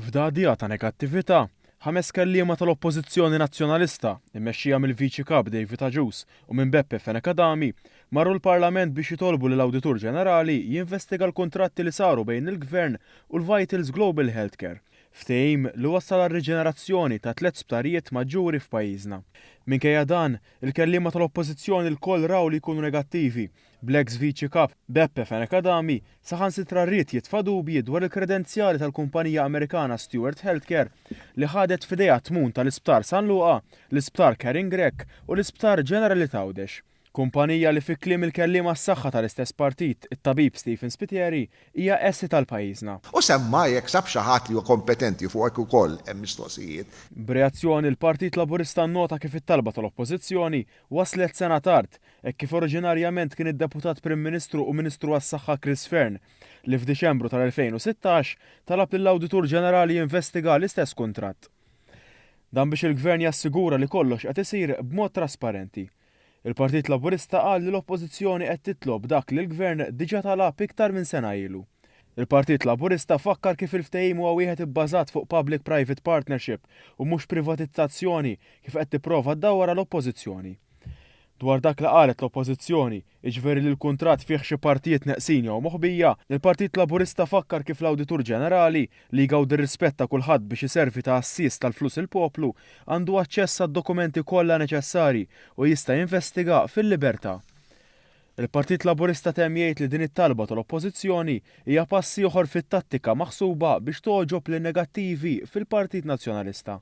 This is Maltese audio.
F'daqdija ta' negattività, 5 kelliema tal-Oppożizzjoni Nazzjonalista, immexxija mill-Viċi Kap David Aġus u minn Beppe Fenekadami, marru l-Parlament biex jitolbu lill-Awditur Ġenerali jinvestiga l-kuntratti li saru bejn il-Gvern u l-Vitals Global Healthcare, ftehim li wassal għar-riġenerazzjoni ta' 3 sptarijiet maġġuri f'pajjiżna. Minkejja dan, il-kelliema tal-Oppożizzjoni l-koll raw li jkunu negattivi, bl-ex Viċi Kap Beppe Fenekadami saħansitra rrid jitfa' dubji dwar il-kredenzjali tal-kumpanija Amerikana Stewart Healthcare li ħadet f'idejha tmun tal-Isptar San Luqa, l-Isptar Caring Grek u l-Isptar Ġenerali Tgħawdex. Kumpanija li fi kliem il-kelliema s-saħħa tal-istess partit, it-tabib Stephen Spiteri, hija essi tal-pajjiżna. U semma jekk sab xi ħadd li huwa kompetenti fuq hekk ukoll hemm mistoqsijiet. B'reazzjoni l-Partit Laburista nnota kif it-talba tal-Oppożizzjoni waslet sena tard, hekk kif oriġinarjament kien id-Deputat Prim Ministru u Ministru għas-Saħħa Chris Fern li f'Diċembru tal-2016 talab lill-Awditur Ġenerali jinvestiga l-istess kuntratt. Dan biex il-Gvern jassigura li kollox qed isir b'mod trasparenti. Il-Partit Laburista qal li l-Oppożizzjoni qed titlob dak li l-Gvern diġà talab iktar minn sena ilu. Il-Partit Laburista fakkar kif il-ftehim huwa wieħed ibbażat fuq public-private partnership u mhux privatizzazzjoni kif qed tipprova ddawwar l-Oppożizzjoni. Dwar dak li qalet l-Oppożizzjoni, jiġifieri li l-kuntratt fih xi partijiet neqsin jew moħbija, il-Partit Laburista fakkar kif l-Awditur Ġenerali li jgawdi rispett ta' kulħadd biex iservi ta' assiss tal-flus il-poplu għandu aċċess għad-dokumenti kollha neċessarji u jista' jinvestiga fil-libertà. Il-Partit Laburista temm jgħid li din it-talba tal-Oppożizzjoni hija pass ieħor fit-tattika maħsuba biex toġob lin negattivi fil-Partit Nazzjonalista.